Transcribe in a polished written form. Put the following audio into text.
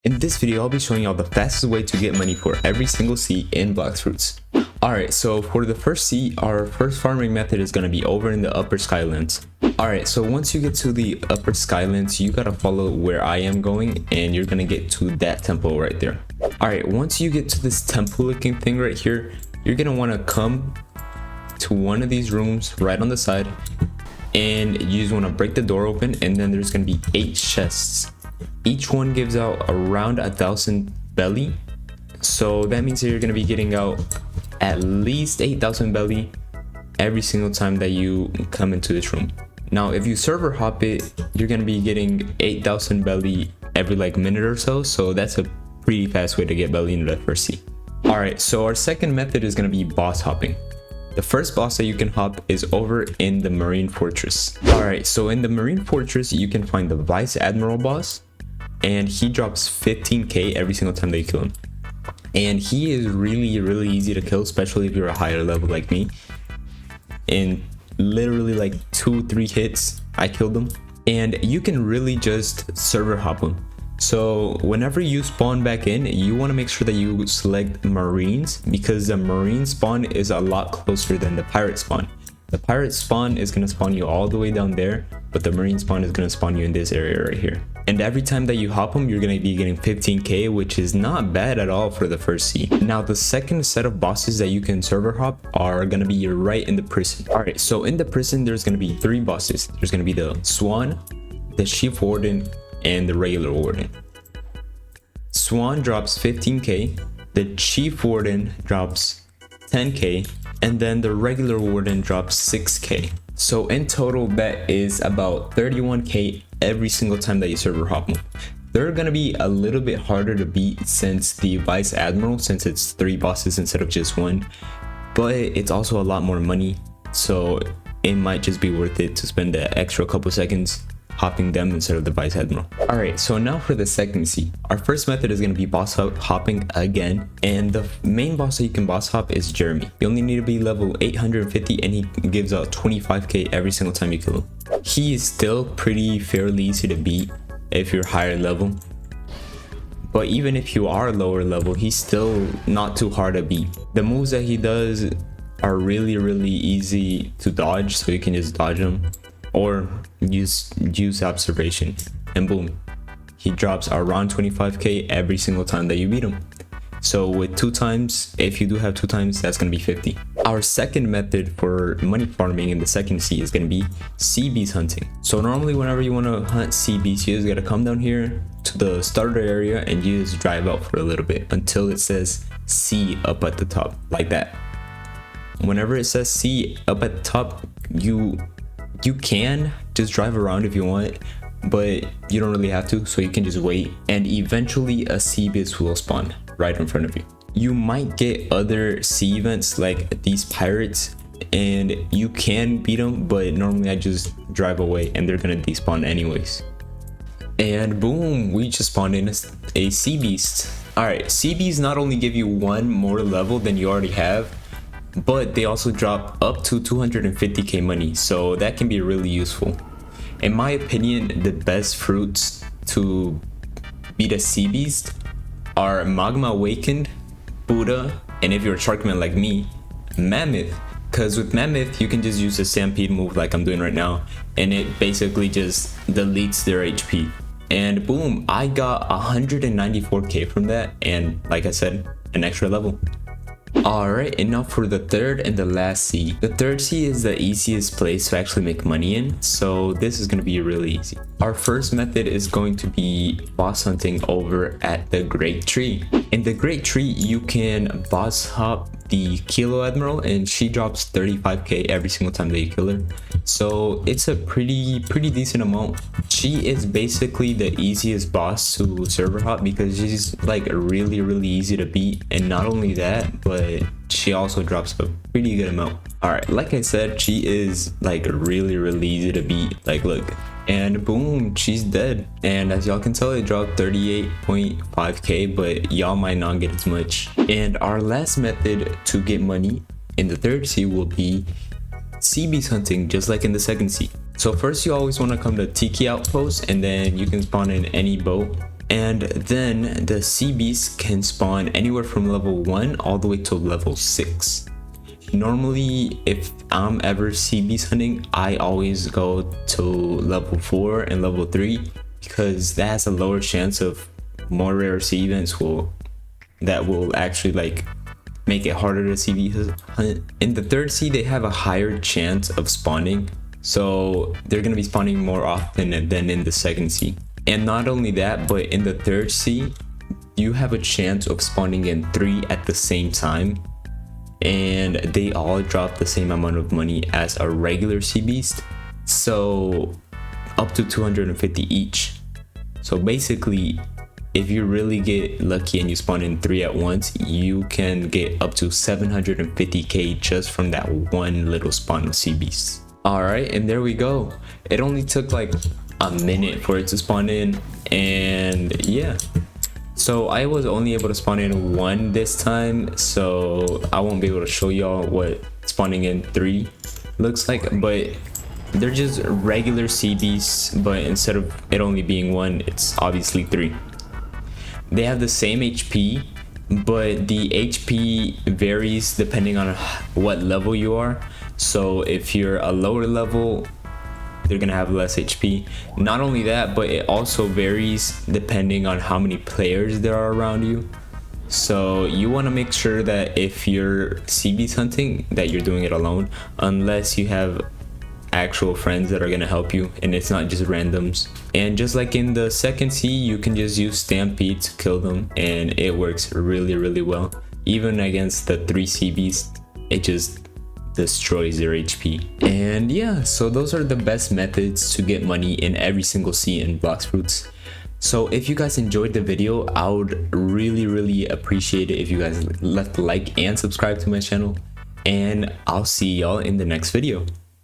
In this video, I'll be showing y'all the fastest way to get money for every single sea in Blox Fruits. Alright, so for the first sea, our first farming method is going to be over in the upper Skylands. Alright, so once you get to the upper Skylands, you gotta follow where I am going and you're gonna get to that temple right there. Alright, once you get to this temple looking thing right here, you're gonna want to come to one of these rooms right on the side and you just want to break the door open, and then there's gonna be 8 chests. Each one gives out around 1,000 belly, so that means that you're gonna be getting out at least 8,000 belly every single time that you come into this room. Now if you server hop it, you're gonna be getting 8,000 belly every like minute or so that's a pretty fast way to get belly into the first sea. Alright, so our second method is gonna be boss hopping. The first boss that you can hop is over in the Marine Fortress. Alright, so in the Marine Fortress you can find the Vice Admiral boss, and he drops 15k every single time that you kill him. And he is really easy to kill, especially if you're a higher level like me. In literally like 2-3 hits, I killed him. And you can really just server hop him. So whenever you spawn back in, you want to make sure that you select Marines, because the Marine spawn is a lot closer than the pirate spawn. The pirate spawn is going to spawn you all the way down there, but the Marine spawn is going to spawn you in this area right here. And every time that you hop them, you're going to be getting 15k, which is not bad at all for the first sea. Now the second set of bosses that you can server hop are going to be right in the prison. Alright, so in the prison there's going to be 3 bosses. There's going to be the Swan, the Chief Warden, and the regular Warden. Swan drops 15k, the Chief Warden drops 10k, and then the regular Warden drops 6k. So in total, that is about 31k every single time that you server hop them. They're gonna be a little bit harder to beat since the Vice Admiral, since it's 3 bosses instead of just 1, but it's also a lot more money, so it might just be worth it to spend the extra couple seconds hopping them instead of the Vice Admiral. Alright, so now for the second sea. Our first method is going to be boss hopping again, and the main boss that you can boss hop is Jeremy. You only need to be level 850 and he gives out 25k every single time you kill him. He is still pretty fairly easy to beat if you're higher level, but even if you are lower level, he's still not too hard to beat. The moves that he does are really easy to dodge, so you can just dodge them or use observation, and boom, he drops around 25k every single time that you beat him. So with 2 times, if you do have 2 times, that's gonna be 50. Our second method for money farming in the second sea is gonna be sea beast hunting. So normally whenever you want to hunt sea beasts, you just gotta come down here to the starter area and you just drive out for a little bit until it says sea up at the top, like that. Whenever it says sea up at the top, you can just drive around if you want, but you don't really have to, so you can just wait and eventually a sea beast will spawn right in front of you. You might get other sea events like these pirates and you can beat them, but normally I just drive away and they're gonna despawn anyways. And boom, we just spawned in a sea beast. Alright, sea beasts not only give you 1 more level than you already have, but they also drop up to 250k money, so that can be really useful. In my opinion, the best fruits to beat a sea beast are Magma Awakened, Buddha, and if you're a Sharkman like me, Mammoth. Because with Mammoth you can just use a Stampede move like I'm doing right now, and it basically just deletes their HP. And boom, I got 194k from that, and like I said, an extra level. Alright, and now for the third and the last sea. The third sea is the easiest place to actually make money in, so this is going to be really easy. Our first method is going to be boss hunting over at the Great Tree. In the Great Tree, you can boss hop the Kilo Admiral and she drops 35k every single time that you kill her. So it's a pretty decent amount. She is basically the easiest boss to server hop because she's like really easy to beat, and not only that, but she also drops a pretty good amount. Alright, like I said, she is like really easy to beat. Like look, and boom, she's dead. And as y'all can tell, it dropped 38.5k, but y'all might not get as much. And our last method to get money in the third sea will be sea beast hunting, just like in the second sea. So first you always want to come to Tiki Outpost, and then you can spawn in any boat And then the sea beasts can spawn anywhere from level 1 all the way to level 6. Normally, if I'm ever sea beast hunting, I always go to level 4 and level 3 because that has a lower chance of more rare sea events that will actually like make it harder to sea beast hunt. In the third sea, they have a higher chance of spawning, so they're gonna be spawning more often than in the second sea. And not only that, but in the third sea, you have a chance of spawning in 3 at the same time, and they all drop the same amount of money as a regular sea beast, so up to 250 each. So basically, if you really get lucky and you spawn in 3 at once, you can get up to 750k just from that one little spawn of sea beasts. Alright, and there we go. It only took like a minute for it to spawn in, and yeah, so I was only able to spawn in 1 this time, so I won't be able to show y'all what spawning in 3 looks like, but they're just regular sea beasts, but instead of it only being 1, it's obviously 3. They have the same HP, but the HP varies depending on what level you are. So if you're a lower level, they're gonna have less HP. Not only that, but it also varies depending on how many players there are around you. So you want to make sure that if you're sea beast hunting, that you're doing it alone, unless you have actual friends that are gonna help you and it's not just randoms. And just like in the second sea, you can just use Stampede to kill them, and it works really well. Even against the 3 sea beasts, it just destroys their HP. And yeah, so those are the best methods to get money in every single sea in Blox Fruits. So if you guys enjoyed the video, I would really appreciate it if you guys left a like and subscribe to my channel, and I'll see y'all in the next video.